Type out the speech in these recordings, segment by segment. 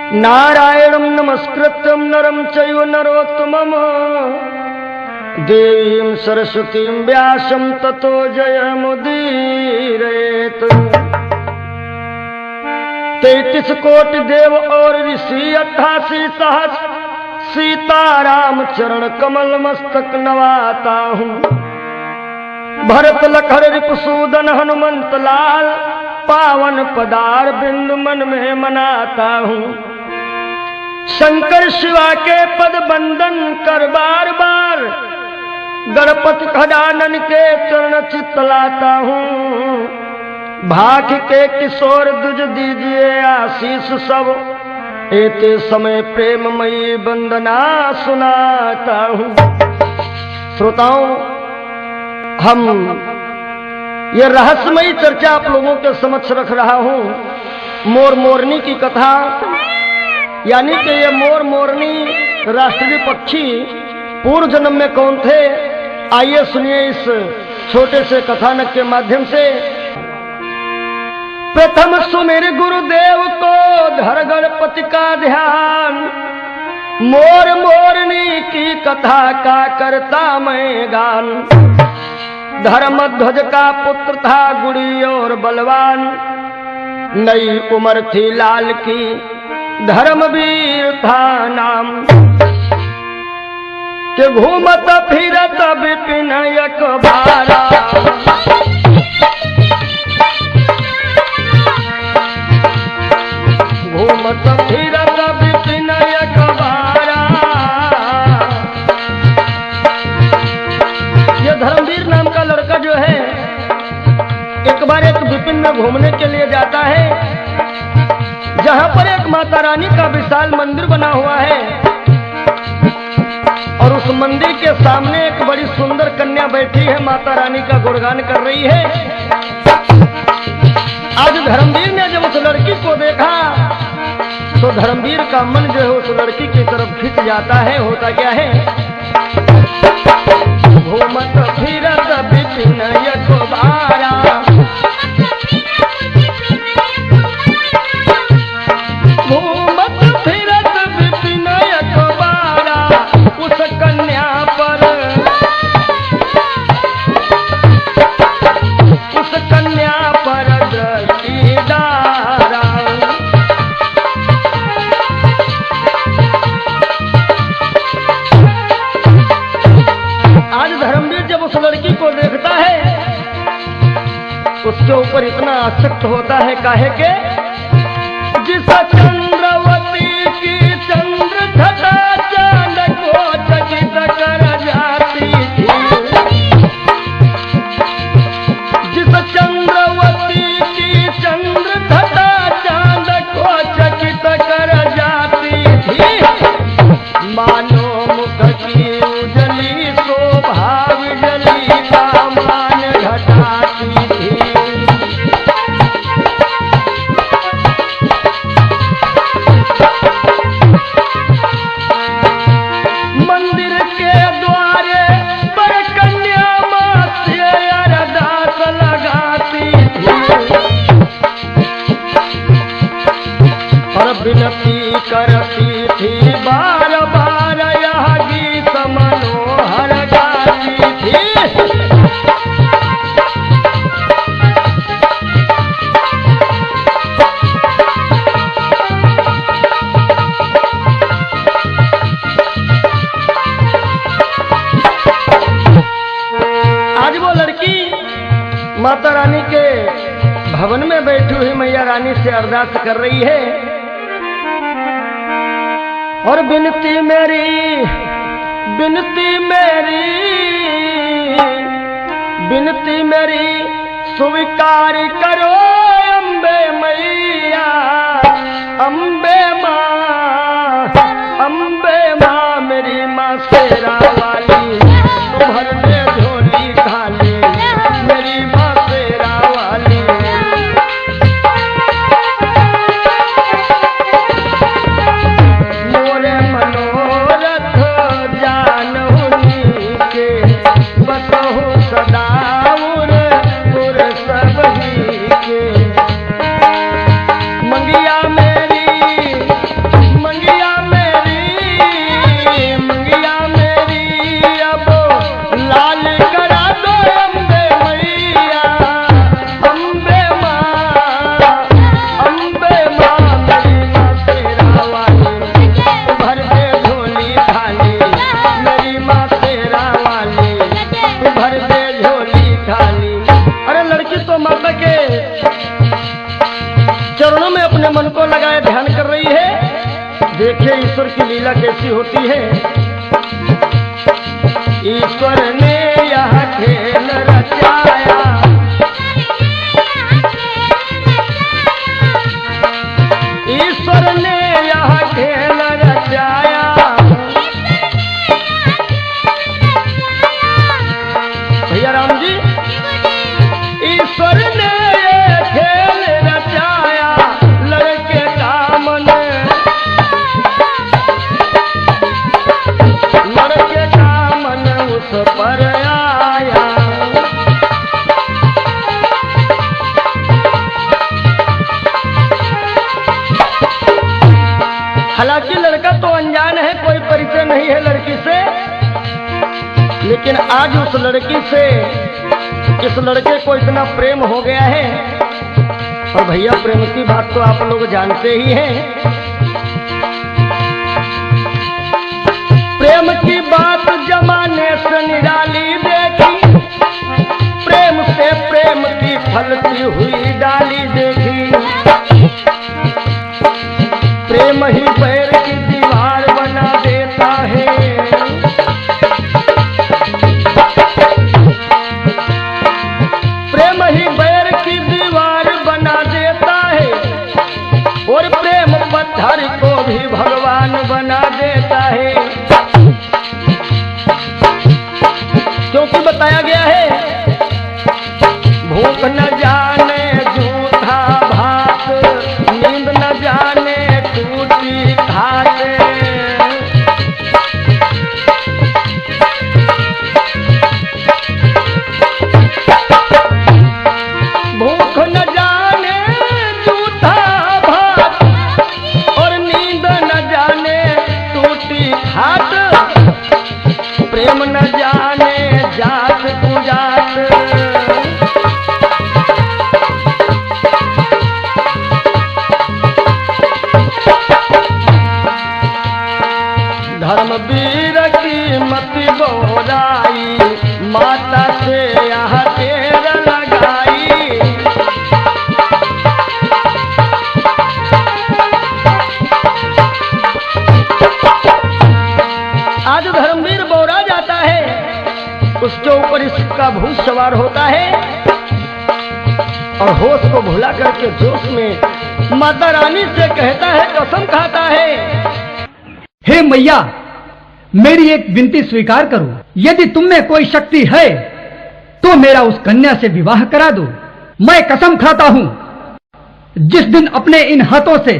नारायणं नमस्कृत्यं नरं चैव नरोत्तमं देवीं सरस्वतीं व्यासं ततो जयमुदीरयेत्। 33 कोटि देव और ऋषि 88 सहस्र सीताराम चरण कमल मस्तक नवाता हूँ। भरत लखन रिपुसूदन हनुमंत लाल पावन पदार बिंदु मन में मनाता हूँ। शंकर शिवा के पद बंदन कर बार बार गणपति खजानन के चरण चितलाता हूँ। भाग के किशोर दुज दीजिए आशीष सब एते समय प्रेममयी वंदना सुनाता हूँ। श्रोताओं, हम ये रहस्यमयी चर्चा आप लोगों के समक्ष रख रहा हूँ। मोर मोरनी की कथा, यानी कि ये मोर मोरनी राष्ट्रीय पक्षी पूर्व जन्म में कौन थे, आइए सुनिए इस छोटे से कथानक के माध्यम से। प्रथम सुमिर गुरुदेव को धर गणपति का ध्यान, मोर मोरनी की कथा का करता मैं गान। धर्मध्वज का पुत्र था गुड़ी और बलवान, नई उम्र थी लाल की धर्मवीर था नाम। के घूमत फिरत विपिन एक बारा, घूमत फिरत विपिन एक बारा। ये धर्मवीर नाम का लड़का जो है एक बार एक विपिन में घूमने के लिए जाता है, जहां पर एक माता रानी का विशाल मंदिर बना हुआ है और उस मंदिर के सामने एक बड़ी सुंदर कन्या बैठी है, माता रानी का गुणगान कर रही है। आज धर्मवीर ने जब उस लड़की को देखा तो धर्मवीर का मन जो है उस लड़की की तरफ खिंच जाता है। होता क्या है, घूमत फिरत विपिन एक बारा, घूमत फिरत विपिन एक बारा। उस कन्या पर दृष्टि डारा। आज धर्मवीर जब उस लड़की को देखता है उसके ऊपर इतना आसक्त होता है, काहे के जिस चंद्रवती की चंद्र घटा चांद को चकित कर जाती थी, जिस चंद्रवती की चंद्र घटा चांद को चकित कर जाती थी, मानो मुख की उजली शोभा विजली का मान घटाती थी। मंदिर के द्वारे पर कन्या मां से अरदास लगाती थी और विनती करती थी, बार बार यह गीत मनोहर गाती थी। आज वो लड़की माता रानी के भवन में बैठी हुई मैया रानी से अरदास कर रही है और बिनती मेरी स्वीकार करो अम्बे मैया, अम्बे माँ मेरी माँ शेरा वाली, भर दे झोली खाली मेरी माँ शेरा वाली। मोरे मनोरथ जानहुनी के बसहु सदा उर सब ही के। मन को लगाए ध्यान कर रही है। देखिए ईश्वर की लीला कैसी होती है। ईश्वर ने यह खेल रचाया, ईश्वर ने यह खेल रचाया, भैया राम जी, ईश्वर ने ये खेल रचाया, लड़के का मन, लड़के का मन उस पर आया। हालांकि लड़का तो अनजान है, कोई परिचय नहीं है लड़की से, लेकिन आज उस लड़की से इस लड़के को इतना प्रेम हो गया है। और भैया प्रेम की बात तो आप लोग जानते ही हैं। प्रेम की बात जमाने से निराली देखी, प्रेम से प्रेम की फलती हुई डाली देखी। प्रेम ही पैर की दीवार बना देता है, प्रेम ही पैर की दीवार बना देता है, और प्रेम पत्थर को भी भगवान बना देता है। क्योंकि बताया गया है, भूख न जाने जूठा भात, नींद न जाने टूटी घाट। भूख न जाने जूठा भात, और नींद न जाने टूटी घाट। प्रेम न जाने जात कुजात, धर्मवीर की मति बोराई, माता से यह तेर लगाई। आज धर्मवीर बोरा जाता है, उसके ऊपर इसका भूत सवार होता है, और होश को भुला करके जोश में माता रानी से कहता है, कसम खाता है, हे मैया, मेरी एक विनती स्वीकार करो। यदि तुम में कोई शक्ति है तो मेरा उस कन्या से विवाह करा दो। मैं कसम खाता हूं, जिस दिन अपने इन हाथों से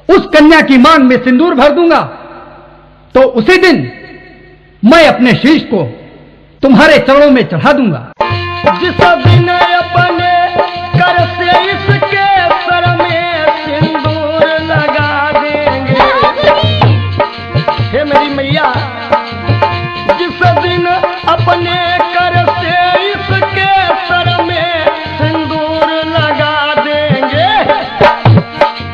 उस कन्या की मांग में सिंदूर भर दूंगा, तो उसी दिन मैं अपने शीश को तुम्हारे चरणों में चढ़ा दूंगा। जिस दिन अपने कर से इसके सर में सिंदूर लगा देंगे, हे मेरी मैया, जिस दिन अपने कर से इसके सर में सिंदूर लगा देंगे,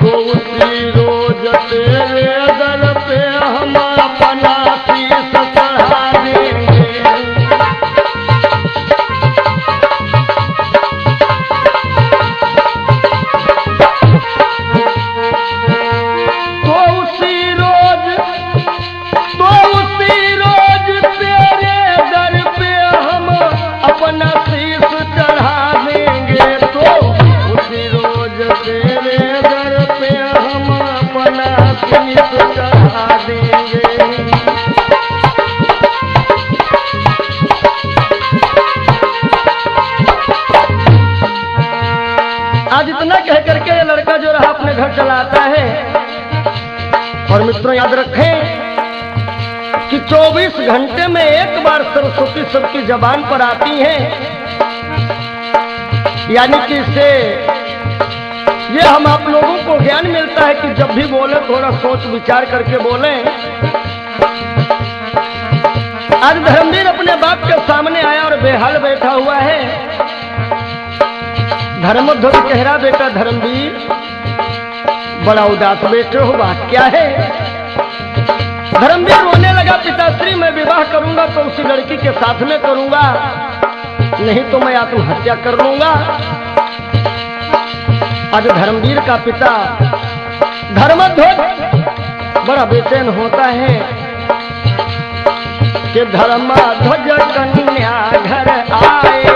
तो उसी रोज तेरे दर पे हम अपना शीश चढ़ा देंगे। आज इतना कह करके ये लड़का जो रहा अपने घर चला आता है। और मित्रों याद रखें कि 24 घंटे में एक बार सरस्वती सबकी जबान पर आती है, यानी कि इससे ये हम आप लोगों को ज्ञान मिलता है कि जब भी बोले थोड़ा सोच विचार करके बोलें। आज धर्मवीर अपने बाप के सामने आया और बेहाल बैठा हुआ है। धर्मध्वज कह रहा, बेटा धर्मवीर बड़ा उदास बैठे हो, बात क्या है? धर्मवीर रोने लगा, पिताश्री मैं विवाह करूंगा तो उसी लड़की के साथ में करूंगा, नहीं तो मैं आत्महत्या कर लूंगा। आज धर्मवीर का पिता धर्मध्वज बड़ा बेचैन होता है कि धर्मध्वज कन्या घर आए,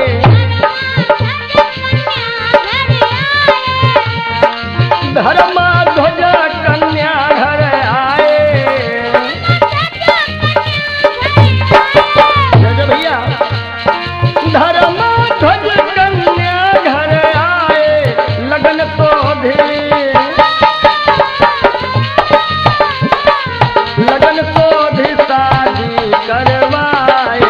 धर्मध्वज कन्या घर आए। भैया धर्मध्वज कन्या घर आए, लगन तो लगन तो भी शादी करवाए।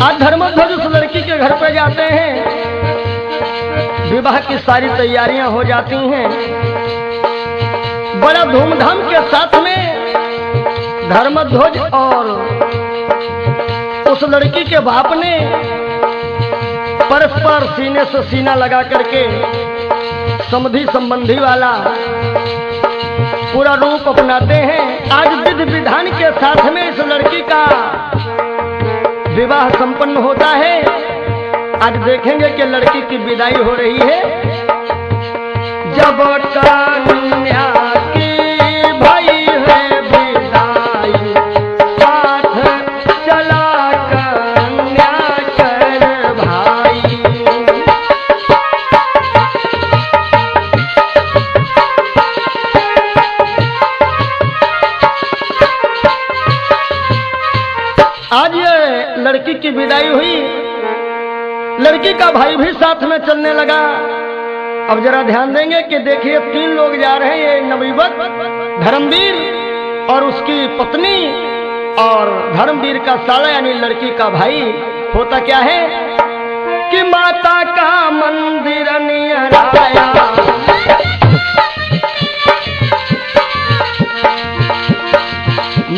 आज धर्मध्वज उस लड़की के घर पे जाते हैं, विवाह की सारी तैयारियां हो जाती हैं। बड़ा धूमधाम के साथ में धर्मध्वज और उस लड़की के बाप ने परस्पर सीने से सीना लगा करके समधि संबंधी वाला पूरा रूप अपनाते हैं। आज विधि विधान के साथ में इस लड़की का विवाह संपन्न होता है। आज देखेंगे कि लड़की की विदाई हो रही है। जब कन्या की भई है विदाई, साथ चला कन्या कर भाई। आज ये लड़की की विदाई हुई, लड़की का भाई भी साथ में चलने लगा। अब जरा ध्यान देंगे कि देखिए 3 लोग जा रहे हैं, ये नवयुवक धर्मवीर और उसकी पत्नी और धर्मवीर का साला यानी लड़की का भाई। होता क्या है कि माता का मंदिर नियर आया,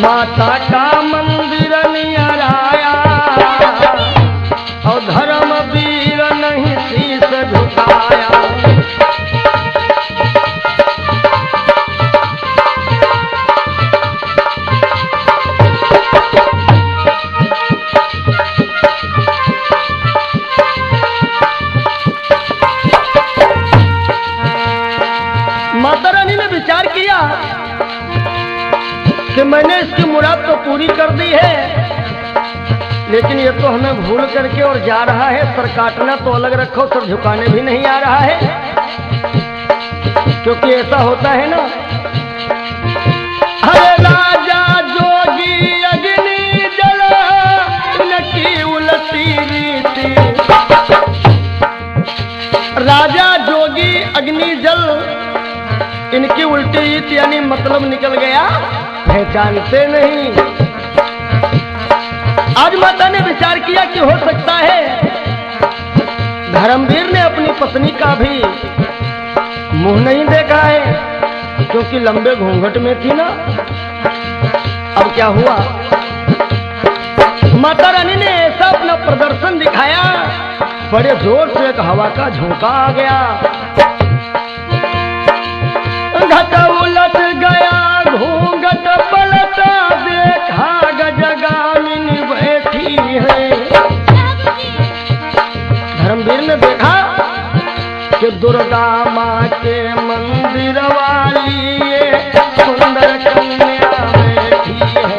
माता का मंदिर नियर आया और धर्मवीर नहीं शीश झुकाया। माता रानी ने विचार किया कि मैंने इसकी मुराद तो पूरी कर दी है, लेकिन ये तो हमें भूल करके और जा रहा है। सर काटना तो अलग रखो, सर झुकाने भी नहीं आ रहा है। क्योंकि ऐसा होता है ना, हरे राजा जोगी अग्नि जल इनकी उलटी रीति, राजा जोगी अग्नि जल इनकी उल्टी रीति यानी मतलब निकल गया, पहचानते नहीं। आज माता ने विचार किया कि हो सकता है धर्मवीर ने अपनी पत्नी का भी मुंह नहीं देखा है, क्योंकि लंबे घूंघट में थी ना। अब क्या हुआ, माता रानी ने ऐसा अपना प्रदर्शन दिखाया, बड़े जोर से एक हवा का झोंका आ गया, घट उलट गया, घूंघट पलटा, देखा गजगामिनी बैठी है। धर्मवीर ने देखा कि दुर्गा माँ के मंदिर वाली ये सुंदर कन्या बैठी है।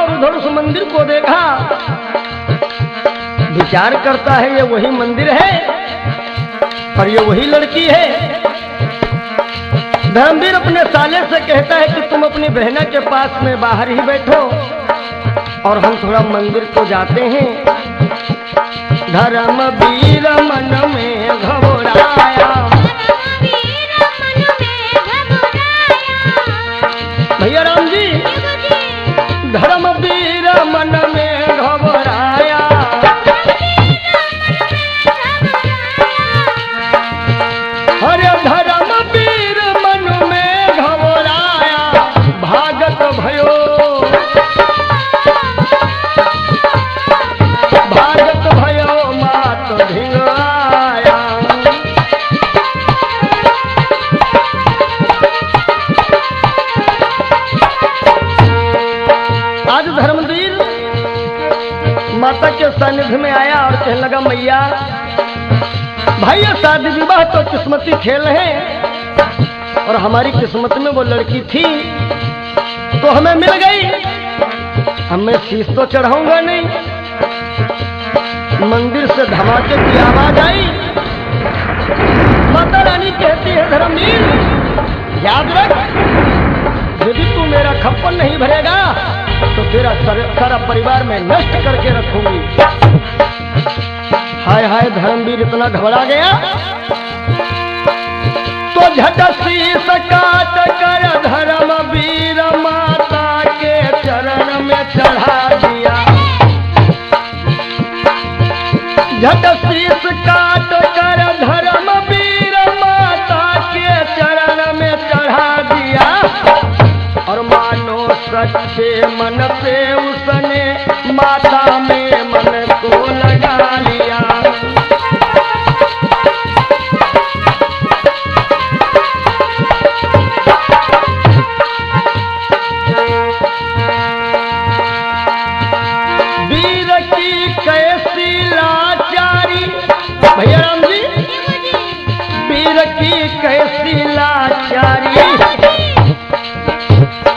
उधर उस मंदिर को देखा, विचार करता है ये वही मंदिर है और ये वही लड़की है। धर्मवीर अपने साले से कहता है कि तुम अपनी बहना के पास में बाहर ही बैठो और हम थोड़ा मंदिर को जाते हैं। धर्मवीर मन में घबराया, भैया राम जी, धर्मवीर मन में घबराया, अरे धर्मवीर मन में घबराया, आज धर्मवीर माता के सानिध्य में आया और कहने लगा, मैया भाई ये शादी विवाह तो किस्मती खेल है और हमारी किस्मत में वो लड़की थी तो हमें मिल गई, अब मैं शीश तो चढ़ाऊंगा नहीं। मंदिर से धमाके की आवाज आई। माता रानी कहती है, धर्मवीर याद रख, यदि तू मेरा खप्पन नहीं भरेगा तो तेरा सारा परिवार में नष्ट करके रखूंगी। हाय हाय, धर्मवीर इतना घबरा गया तो झट शीश काट कर धर्मवीर माता के चरण में चढ़ा दिया। झट शीश काट कर धर्मवीर माता के चरण में चढ़ा दिया और मानो सच्चे मन से उसने माता में मन को लगा लिया। वीर की कैसी लाचारी, भैया राम जी, वीर की कैसी लाचारी,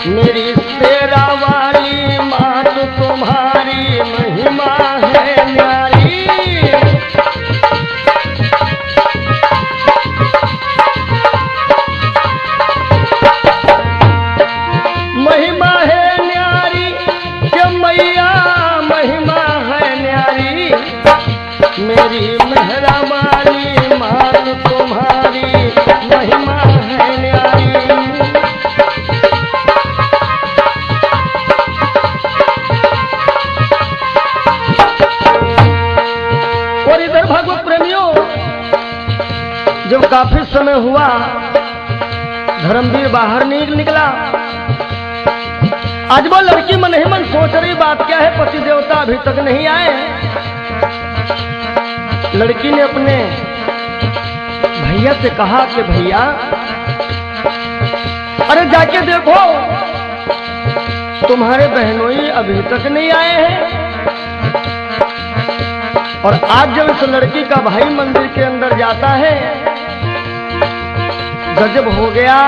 मेरी शेरा वाली मात तुम्हारी महिमा है न्यारी। महिमा है न्यारी कि मैया महिमा है न्यारी, मेरी मेहरा वाली मात तुम्हारी महिमा है न्यारी। और इधर भागवत प्रेमियों, जब काफी समय हुआ धर्मवीर बाहर निकला। आज वो लड़की मन ही मन सोच रही बात क्या है, पति देवता अभी तक नहीं आए। लड़की ने अपने भैया से कहा कि भैया अरे जाके देखो तुम्हारे बहनोई अभी तक नहीं आए हैं। और आज जब इस लड़की का भाई मंदिर के अंदर जाता है, गजब हो गया।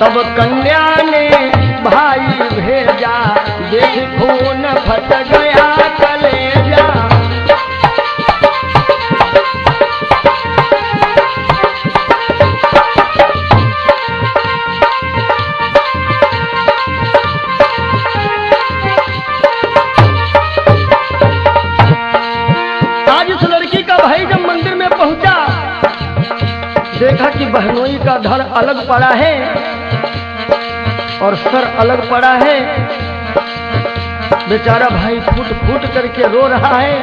तब कन्या ने भाई भेजा, देख खून फट गया कलेजा। भाई जब मंदिर में पहुंचा, देखा कि बहनोई का धड़ अलग पड़ा है और सर अलग पड़ा है। बेचारा भाई फूट फूट करके रो रहा है।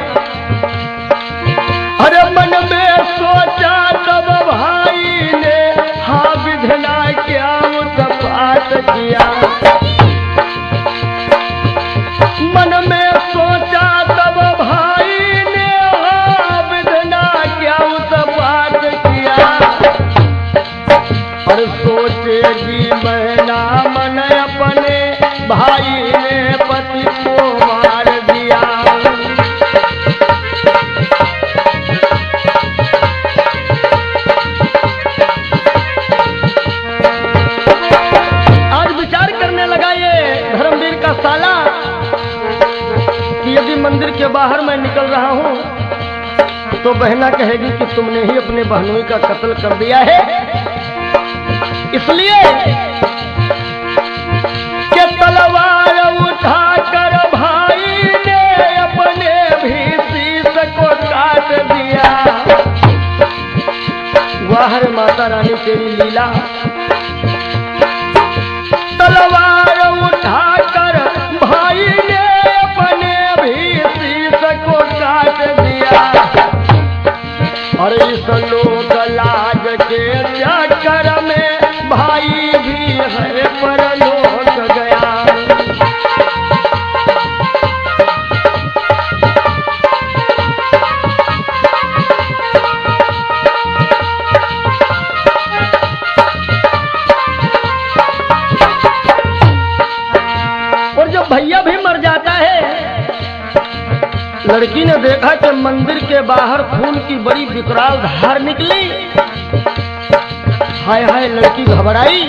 अरे मन में सोचा तब भाई ने, हाँ विधना क्या उत्पात किया। मन में सोचा तब भाई ने, और सोचेगी बहना मन अपने भाई ने पति को मार दिया। आज विचार करने लगा ये धर्मवीर का साला कि यदि मंदिर के बाहर मैं निकल रहा हूं तो बहना कहेगी कि तुमने ही अपने बहनोई का कत्ल कर दिया है। इसलिए कि तलवार उठाकर भाई ने अपने भी शीश को काट दिया। वाह रे माता रानी तेरी लीला। तलवार उठाकर भाई ने अपने भी शीश को काट दिया और इस लोक लाज के चक्कर में भाई भी है परलोक गया। जब भैया भी मर जाता है, लड़की ने देखा कि मंदिर के बाहर खून की बड़ी विकराल धार निकली। हाय हाय, लड़की घबराई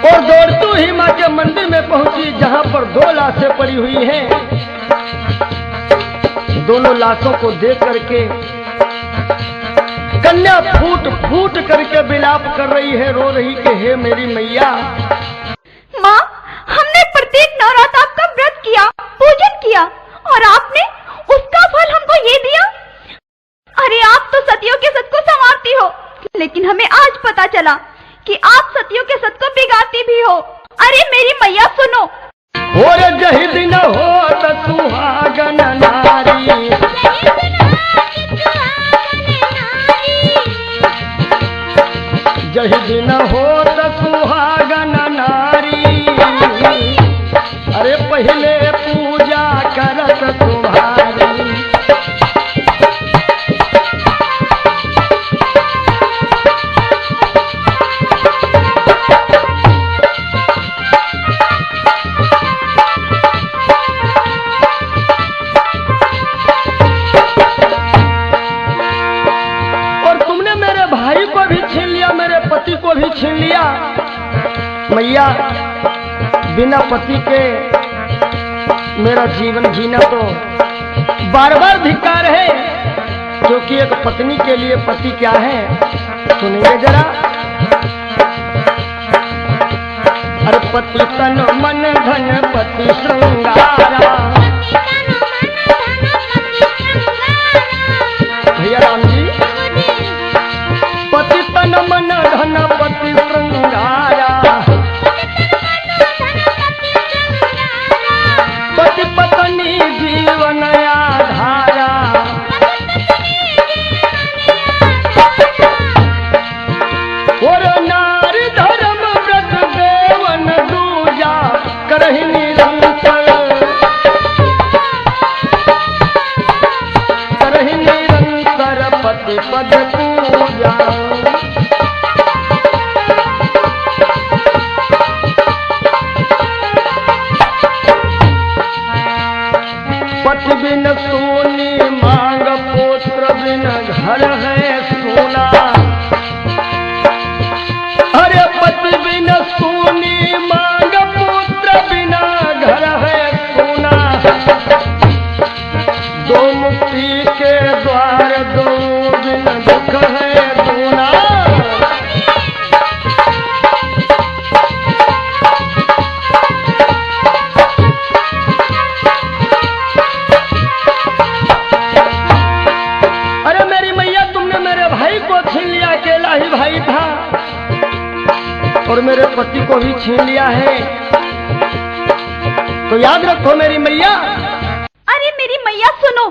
और दौड़ती ही माँ के मंदिर में पहुंची, जहां पर 2 लाशें पड़ी हुई हैं। दोनों लाशों को देख करके कन्या फूट फूट करके विलाप कर रही है, रो रही कि हे मेरी मैया। माँ, हमने प्रत्येक नवरात्र आपका व्रत किया, पूजन किया और आपने उसका फल हमको ये दिया। अरे आप तो सतियों के सत को संवारती हो, लेकिन हमें आज पता चला कि आप सतियों के सत को बिगाड़ती भी हो। अरे मेरी मैया सुनो। और जहि दिन होत सुहागन नारी, जहि दिन होत सुहागन नारी, अरे पहले पूजा करत तुम्हारी। पति को भी छीन लिया। मैया, बिना पति के मेरा जीवन जीना तो बार बार धिक्कार है, क्योंकि एक पत्नी के लिए पति क्या है सुनिए जरा। अरे पति तन मन धन पति श्रृंगारा, भैया राम जी, पति तन मन धन पति श्रृंगारा, पति पत्नी जीवन आधारा, और नारी धर्म व्रत देवन दूजा करहि निरंतर, करहि निरंतर पति पद पूजा। पति बिन सोनी मांग पुत्र बिन घर है सोना, अरे पति बिन सोनी मांग पुत्र बिना घर है सोना, दो मुक्ति के द्वार दो बिन दुख है दूना। अकेला ही भाई था और मेरे पति को भी छीन लिया है, तो याद रखो मेरी मैया। अरे मेरी मैया सुनो,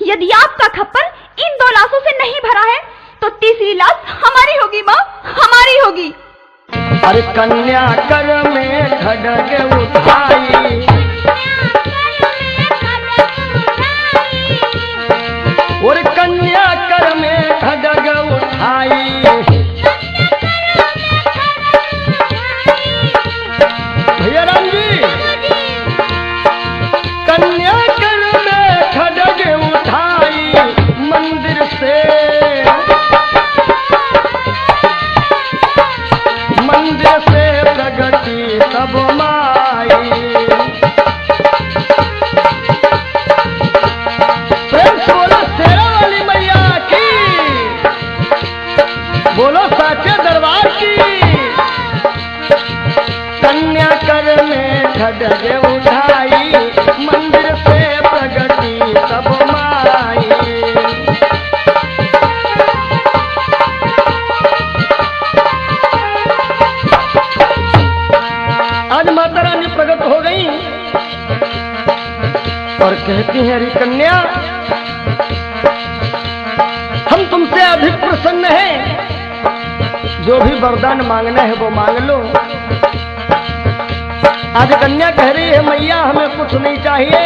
यदि आपका खप्पर इन 2 लाशों से नहीं भरा है तो तीसरी लाश हमारी होगी माँ, हमारी होगी। अरे कन्या कर में खड्ग उठाई, और कन्या कर में खड्ग उठाई, भैया राम जी, कन्या कर में खड्ग उठाई, मंदिर से प्रगति तब माई। प्रेम से बोलो शेरा वाली मैया की, बोलो साचे दरबार की। कन्या कर में खड्ग उठाई, मंदिर से प्रगति तब माई। आज माता रानी प्रकट हो गई और कहती हैं, अरे कन्या, हम तुमसे अधिक प्रसन्न हैं, जो भी वरदान मांगना है वो मांग लो। आज कन्या कह रही है, मैया हमें कुछ नहीं चाहिए,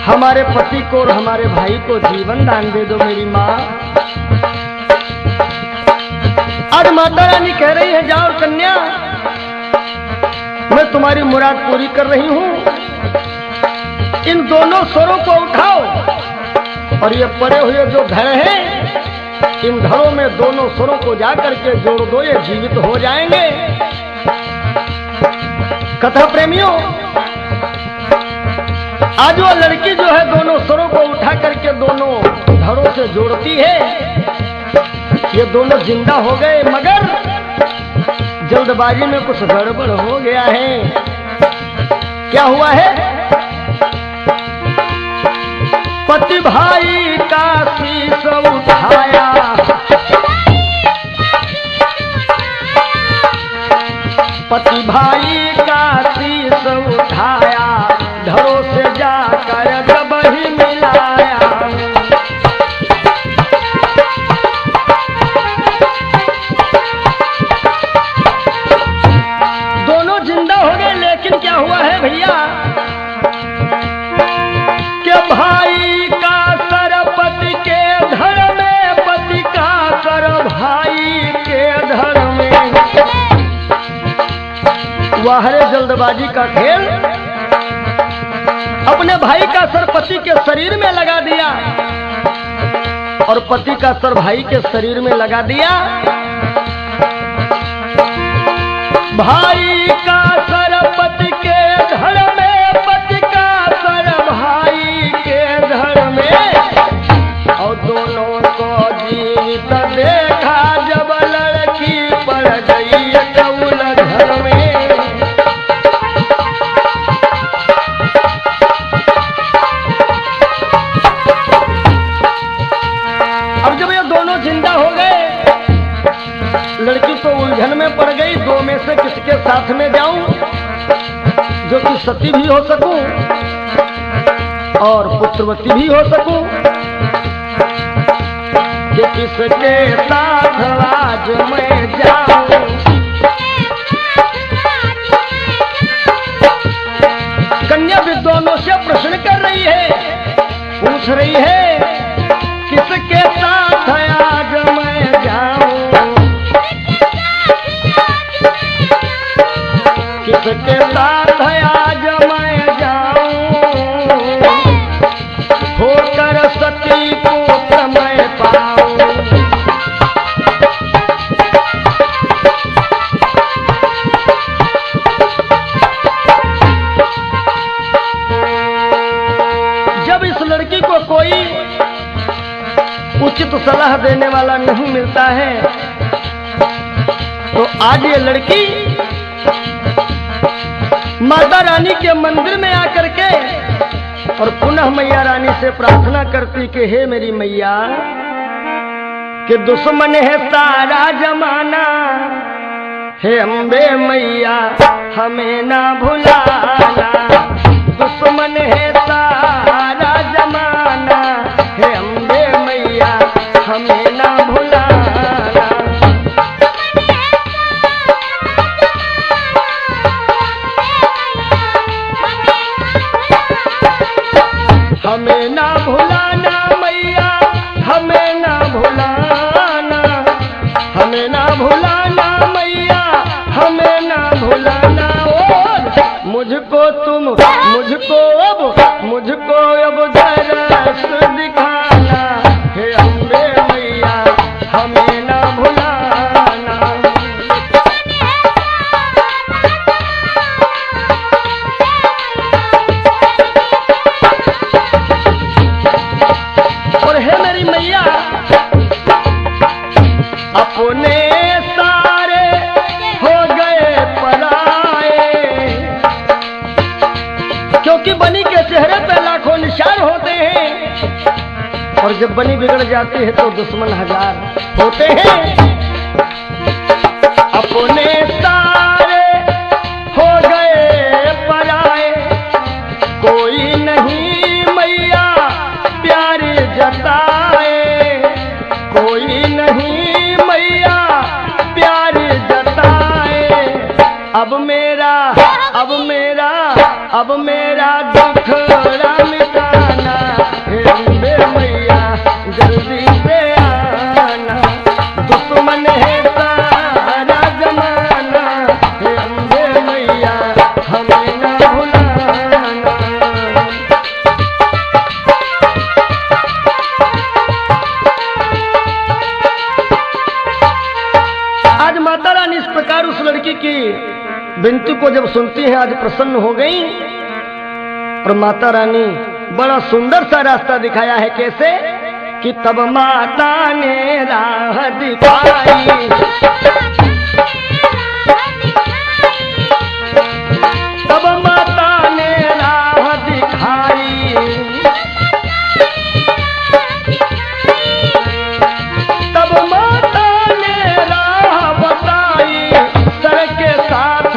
हमारे पति को और हमारे भाई को जीवन दान दे दो मेरी माँ। आज माता रानी कह रही है, जाओ कन्या, मैं तुम्हारी मुराद पूरी कर रही हूं। इन दोनों स्वरों को उठाओ और ये पड़े हुए जो धड़ हैं, इन धड़ों में दोनों स्वरों को जाकर के जोड़ दो, ये जीवित हो जाएंगे। कथा प्रेमियों, आज वो लड़की जो है दोनों स्वरों को उठा करके दोनों धड़ों से जोड़ती है। ये दोनों जिंदा हो गए, मगर जल्दबाजी में कुछ गड़बड़ हो गया है। क्या हुआ है? पति भाई का शीश उठाया, पति भाई का शीश उठाया, धड़ों से जाकर जब ही मिलाया। दोनों जिंदा हो गए, लेकिन क्या हुआ है भैया कि भाई का सर पति के धड़ में, पति का सर भाई के धड़ में। वह है जल्दबाजी का खेल। अपने भाई का सर पति के शरीर में लगा दिया और पति का सर भाई के शरीर में लगा दिया। भाई का सर पति के धड़ में, पति का सर भाई के धड़ में, और दोनों को जीवित देखा जब लड़की पड़ गई कौल घर में। अब जब ये दोनों जिंदा हो गए, लड़की तो उलझन में पड़ गई, दो में से किसके साथ में जाऊं जो कि सती भी हो सकूं और पुत्रवती भी हो सकूं, कि किसके साथ आज मैं जाऊं। कन्या विद्वानों से प्रश्न कर रही है, पूछ रही है, किसके साथ आज मैं जाऊं, किसके साथ आज मैं जाऊं, होकर सती को मैं पाऊं। जब इस लड़की को कोई उचित सलाह देने वाला नहीं मिलता है, तो आज ये लड़की माता रानी के मंदिर में आकर के और पुनः मैया रानी से प्रार्थना करती कि हे मेरी मैया, कि दुश्मन है सारा जमाना, हे अम्बे मैया हमें ना भुलाना। दुश्मन है सारा जमाना, हे अम्बे मैया हमें ना भुलाना। हमें ना भुलाना मैया, हमें ना भुलाना, हमें ना भुलाना मैया, हमें ना भुलाना। और मुझको तुम, मुझको अब दरस दिखाना, हे अम्बे मैया हमें ना भुलाना। और हे मेरी मैया, अपने सारे हो गए पराए, क्योंकि बनी के चेहरे पे लाखों निशान होते हैं, और जब बनी बिगड़ जाती है तो दुश्मन हजार होते हैं। अपने सारे हो गए पराए, कोई नहीं मैया प्यार जताए, कोई नहीं मैया प्यार जताए। अब मेरा दुखड़ा मिटाना, हे अम्बे मैया जल्दी से आना। दुश्मन है सारा जमाना, हे अम्बे मैया हमें न भुलाना। आज माता रानी इस प्रकार उस लड़की की विनती को जब सुनती हैं, आज प्रसन्न हो गई और माता रानी बड़ा सुंदर सा रास्ता दिखाया है। कैसे कि तब माता ने राह दिखाई, तब माता ने राह दिखाई, तब माता ने राह बताई, सर के साथ,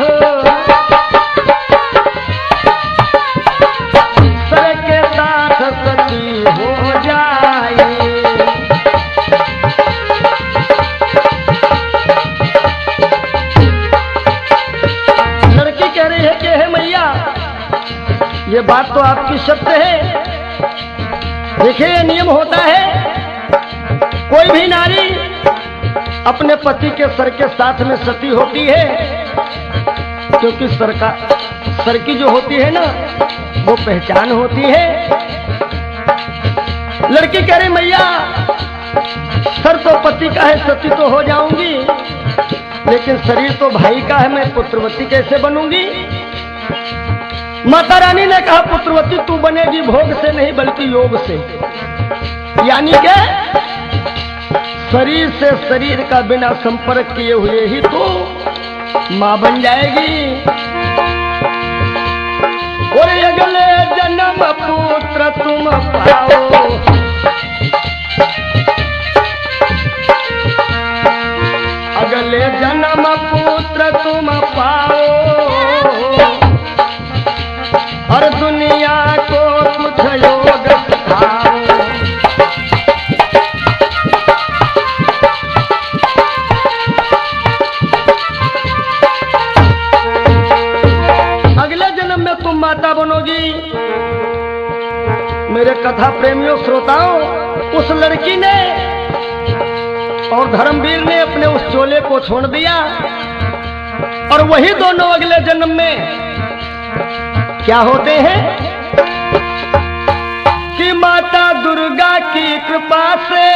सर के साथ सती हो जाए। लड़की कह रही है कि हे मैया, ये बात तो आपकी सत्य है। देखिए, ये नियम होता है, कोई भी नारी अपने पति के सर के साथ में सती होती है, क्योंकि सर की जो होती है ना, वो पहचान होती है। लड़की कह रही मैया, सर तो पति का है, सती तो हो जाऊंगी, लेकिन शरीर तो भाई का है, मैं पुत्रवती कैसे बनूंगी? माता रानी ने कहा, पुत्रवती तू बनेगी भोग से नहीं बल्कि योग से, यानी कि शरीर से शरीर का बिना संपर्क किए हुए ही तो मां बन जाएगी। और अगले जन्म पुत्र तुम पाओ, अगले जन्म पुत्र तुम पाओ, और दुनिया को कुछ योग सिखाओ। अगले जन्म में तुम माता बनोगी। मेरे कथा प्रेमियों श्रोताओं, उस लड़की ने और धर्मवीर ने अपने उस चोले को छोड़ दिया, और वही दोनों अगले जन्म में क्या होते हैं कि माता दुर्गा की कृपा से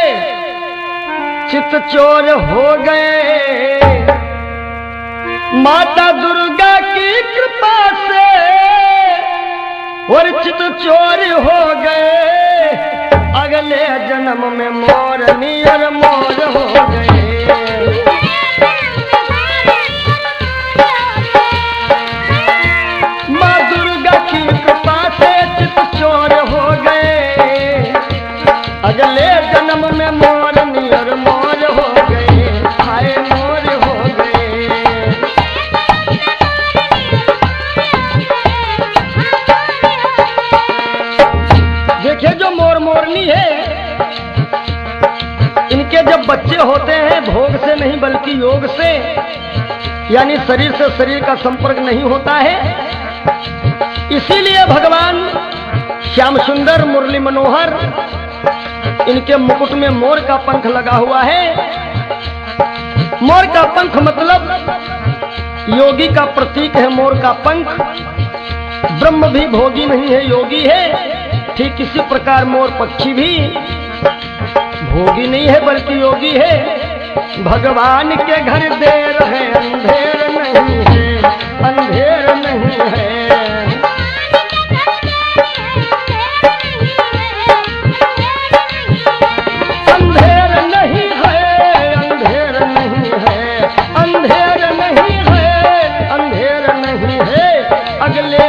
चितचोर हो गए। माता दुर्गा की कृपा से और चितचोर हो गए। अगले जन्म में मोरनी और मोर हो गए। माँ दुर्गा की कृपा से चितचोर हो गए। अगले जन्म में मोरनी और मोर हो गए। हाय मोर हो गए। देखिए, जो मोर मोरनी है, इनके जब बच्चे होते हैं भोग से नहीं बल्कि योग से, यानी शरीर से शरीर का संपर्क नहीं होता है। इसीलिए भगवान श्याम सुंदर मुरली मनोहर, इनके मुकुट में मोर का पंख लगा हुआ है। मोर का पंख मतलब योगी का प्रतीक है। मोर का पंख, ब्रह्म भी भोगी नहीं है, योगी है। ठीक इसी प्रकार मोर पक्षी भी भोगी नहीं है बल्कि योगी है। भगवान के घर देर है, अंधेर नहीं है, अंधेर नहीं है। अंधेर नहीं है, अंधेर नहीं है, अंधेर नहीं है, अंधेर नहीं है। अगले